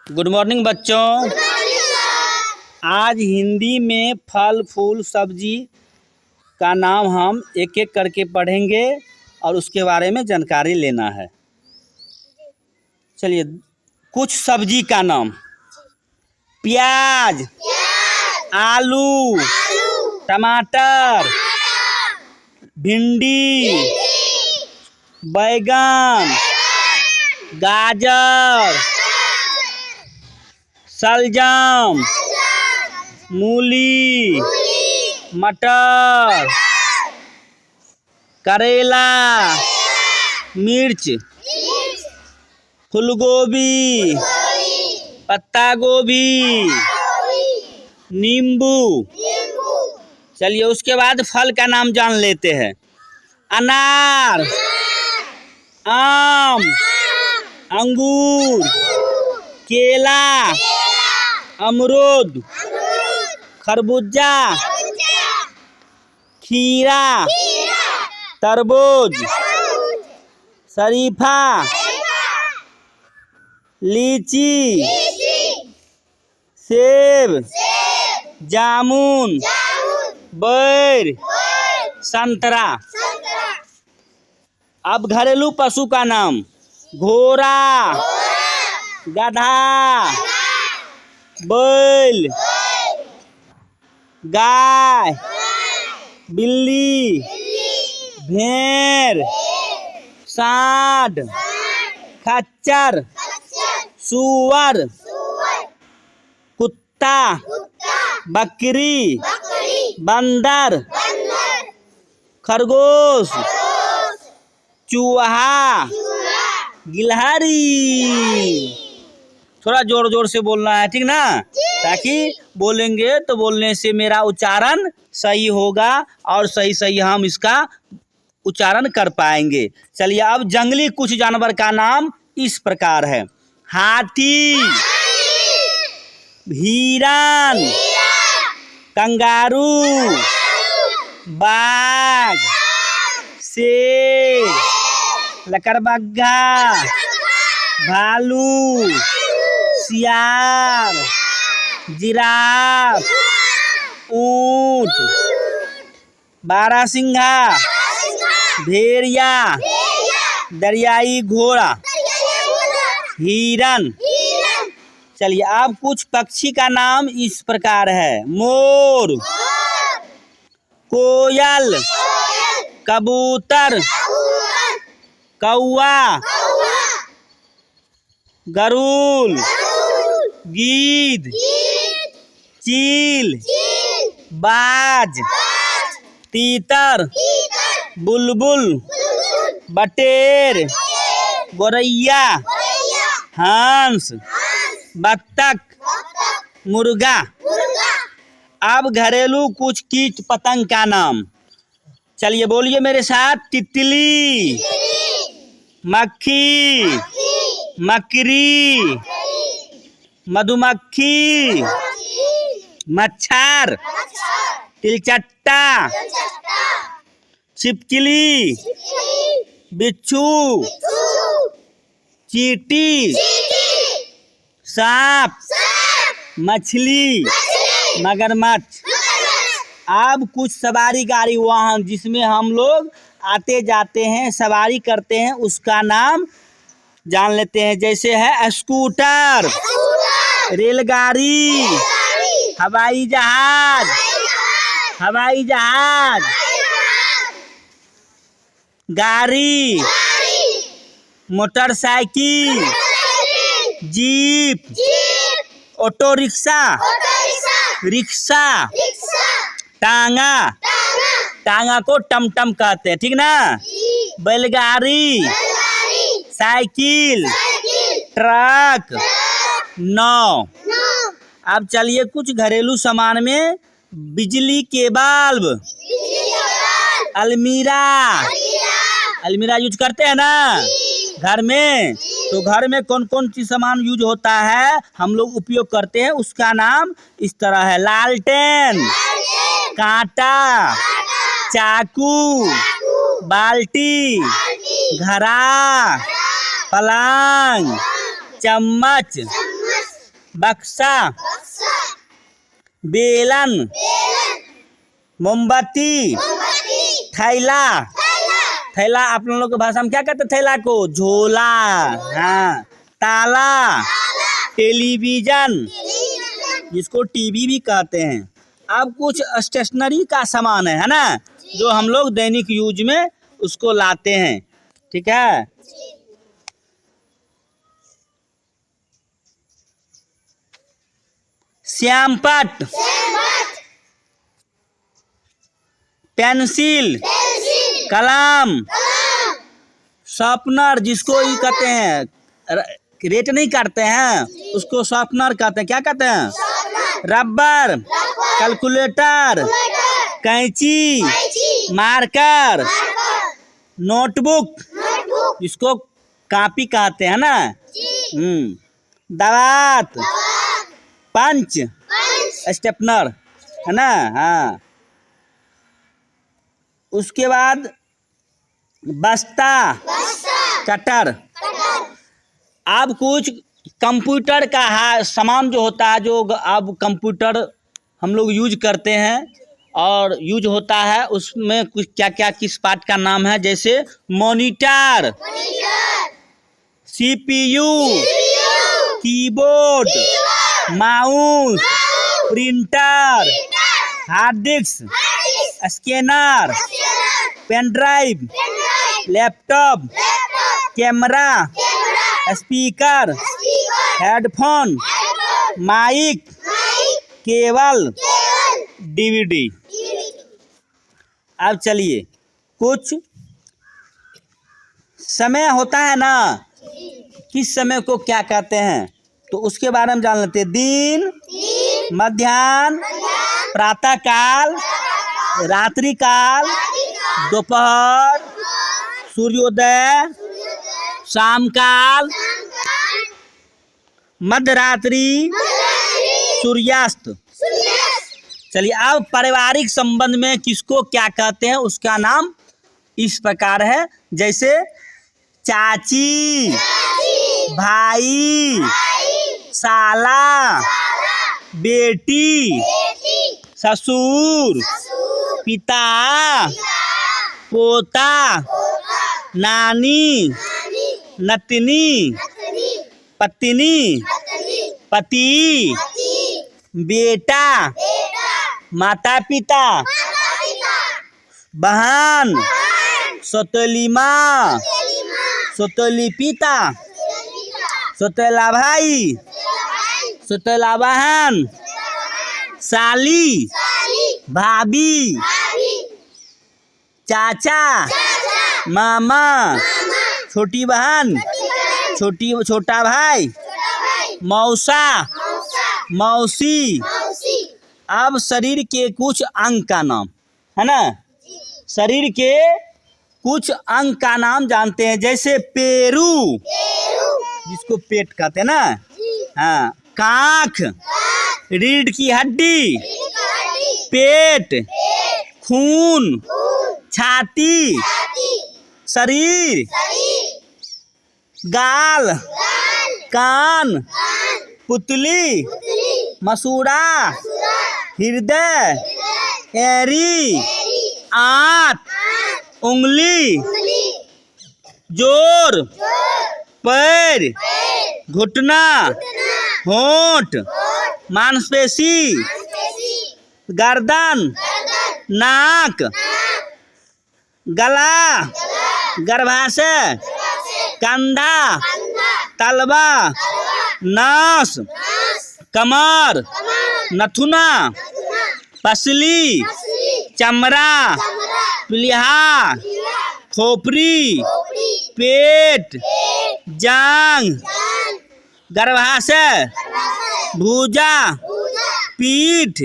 Good morning बच्चों। आज हिंदी में फल फूल सब्जी का नाम हम एक एक करके पढ़ेंगे और उसके बारे में जानकारी लेना है। चलिए, कुछ सब्जी का नाम। प्याज, आलू, टमाटर, भिंडी, बैगन, गाजर, शलजम, मूली, मटर, करेला, मिर्च, फूलगोभी, पत्ता गोभी, नींबू। चलिए, उसके बाद फल का नाम जान लेते हैं। अनार, आम, अंगूर, केला, अमरूद, खरबूजा, खीरा, तरबूज, शरीफा, लीची, सेब, जामुन, बैर, संतरा। अब घरेलू पशु का नाम। घोड़ा, गधा, बैल, गाय, बिल्ली, भेड़, सांड, खच्चर, सूअर, कुत्ता, बकरी, बंदर, खरगोश, चूहा, गिलहरी। थोड़ा जोर जोर से बोलना है, ठीक ना, ताकि बोलेंगे तो बोलने से मेरा उच्चारण सही होगा और सही सही हम इसका उच्चारण कर पाएंगे। चलिए, अब जंगली कुछ जानवर का नाम इस प्रकार है। हाथी, हिरण, कंगारू, बाघ, शेर, लकड़बग्घा, भालू, सियार, जिराफ, ऊंट, बारहसिंघा, भेड़िया, दरियाई घोड़ा, हिरन। चलिए, अब कुछ पक्षी का नाम इस प्रकार है। मोर, कोयल, कबूतर, कौवा, गरुड़, गीद, चील, बाज, तीतर, बुलबुल, बटेर, गोरैया, हंस, बत्तख, मुर्गा। अब घरेलू कुछ कीट पतंग का नाम। चलिए, बोलिए मेरे साथ। तितली, मक्खी, मकड़ी, मधुमक्खी, मच्छर, तिलचट्टा, छिपकली, बिच्छू, चींटी, सांप, मछली, मगरमच्छ। अब कुछ सवारी गाड़ी वाहन जिसमें हम लोग आते जाते हैं, सवारी करते हैं, उसका नाम जान लेते हैं। जैसे है स्कूटर, रेलगाड़ी, हवाई जहाज, हवाई जहाज, गाड़ी, motorcycle, jeep, auto rickshaw, rickshaw, टांगा, टांगा को टमटम कहते हैं, ठीक ना। बैलगाड़ी, साइकिल, ट्रक, नाव। अब चलिए, कुछ घरेलू सामान में बिजली के बल्ब, अलमीरा। अलमीरा यूज करते हैं ना घर में, तो घर में कौन कौन सी सामान यूज होता है, हम लोग उपयोग करते हैं, उसका नाम इस तरह है। लालटेन, कांटा, चाकू, बाल्टी, घड़ा, पलंग, चम्मच, बक्सा, बेलन, मोमबत्ती, थैला। थैला आप लोगों की भाषा में क्या कहते हैं? थैला को झोला। हाँ, ताला, टेलीविजन, जिसको टीवी भी कहते हैं। अब कुछ स्टेशनरी का सामान है ना, जो हम लोग दैनिक यूज में उसको लाते हैं। ठीक है, श्यामपट्ट, पेंसिल, कलम, शार्पनर, जिसको ये कहते हैं रेट नहीं काटते हैं उसको शार्पनर कहते हैं। क्या कहते हैं? रबर, कैलकुलेटर, कैंची, मार्कर, नोटबुक, जिसको कॉपी कहते हैं ना, दवात, पंच, स्टेपनर, है ना। हाँ, उसके बाद बस्ता, कटर। अब कुछ कंप्यूटर का सामान जो होता है, जो अब कंप्यूटर हम लोग यूज करते हैं और यूज होता है, उसमें कुछ क्या क्या किस पार्ट का नाम है, जैसे monitor, CPU, keyboard, mouse, printer, hard disk, scanner, pen drive, laptop, camera, speaker, headphone, mic, cable, DVD. अब चलिए, कुछ समय होता है ना, किस समय को क्या कहते हैं, तो उसके बारे में जान लेते हैं। दिन, मध्याह्न, प्रातः काल, रात्रि काल, दोपहर, सूर्योदय, शाम काल, मध्यरात्रि, सूर्यास्त। चलिए, अब पारिवारिक संबंध में किसको क्या कहते हैं उसका नाम इस प्रकार है, जैसे चाची, भाई, साला, बेटी, ससुर, पिता, पोता, नानी, नतनी, पत्नी, पति, बेटा, माता पिता, बहन, सौतेली माँ, सौतेली पिता, सौतेला भाई, सौतेला बहन, साली, भाभी, चाचा, मामा, छोटी बहन, छोटा भाई, मौसा, मौसी। अब शरीर के कुछ अंग का नाम है ना, शरीर के कुछ अंग का नाम जानते हैं, जैसे पेरू, जिसको पेट कहते हैं ना। हाँ, कांख, रीढ़ की हड्डी, पेट, खून, छाती, शरीर, गाल, कान, पुतली, मसूड़ा, हृदय, एरी, आंत, उंगली, जोर, पैर, घुटना, होंठ, मांसपेशी, गर्दन, नाक, गला, गर्भाशय, कंधा, तलवा, नास, कमर, नथुना, पसली, चमड़ा, प्लीहा, खोपड़ी, पेट, जांग, गर्भाशय, भुजा, पीठ,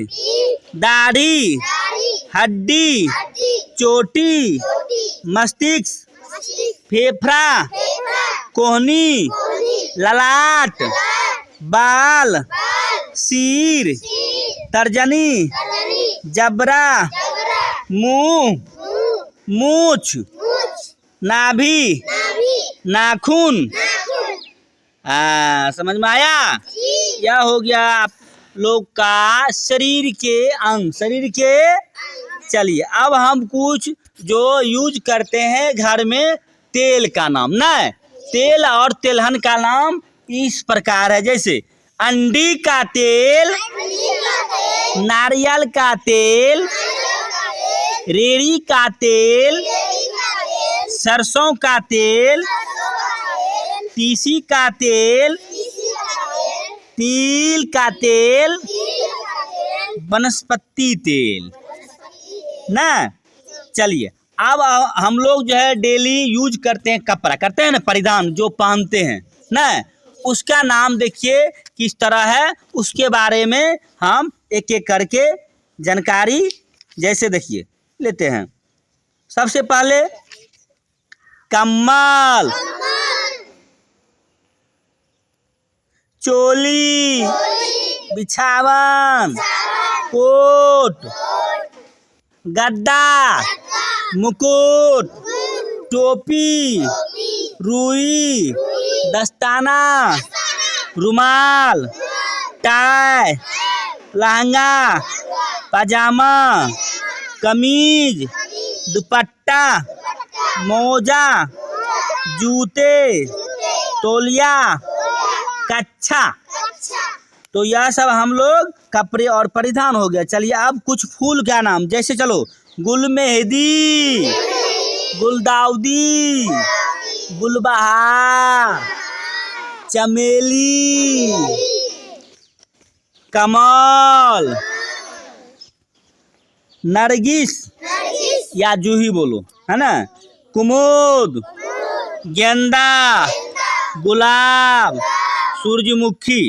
दाढ़ी, हड्डी, चोटी, मस्तिष्क, फेफड़ा, कोहनी, ललाट, बाल, सिर, तर्जनी, जबड़ा, मुंह, मूछ, नाभि, नाखून। समझ में आया? यह हो गया आप लोग का शरीर के अंग। शरीर के चलिए अब हम कुछ जो यूज करते हैं घर में तेल का नाम ना, तेल और तेलहन का नाम इस प्रकार है, जैसे अंडी का तेल, नारियल का तेल, रेड़ी का तेल, सरसों का तेल, तीसी का तेल, तिल का तेल, वनस्पति तेल ना। चलिए अब हम लोग जो है डेली यूज करते हैं कपड़ा, करते हैं ना, परिधान जो पहनते हैं ना, उसका नाम देखिए किस तरह है, उसके बारे में हम एक एक करके जानकारी जैसे देखिए लेते हैं। सबसे पहले कम्बल, चोली, बिछावन, कोट, गद्दा, मुकुट, टोपी, रुई, दस्ताना, रुमाल, टाई, लहंगा, पजामा, कमीज, दुपट्टा, मोजा, जूते, तौलिया, कच्छा। तो यह सब हम लोग कपड़े और परिधान हो गया। चलिए अब कुछ फूल का नाम, जैसे चलो गुलमेहदी, गुलदाउदी, गुलबहार, चमेली, कमल, नरगिस या जूही बोलो है ना, कुमुद, गेंदा, गुलाब, सूरजमुखी।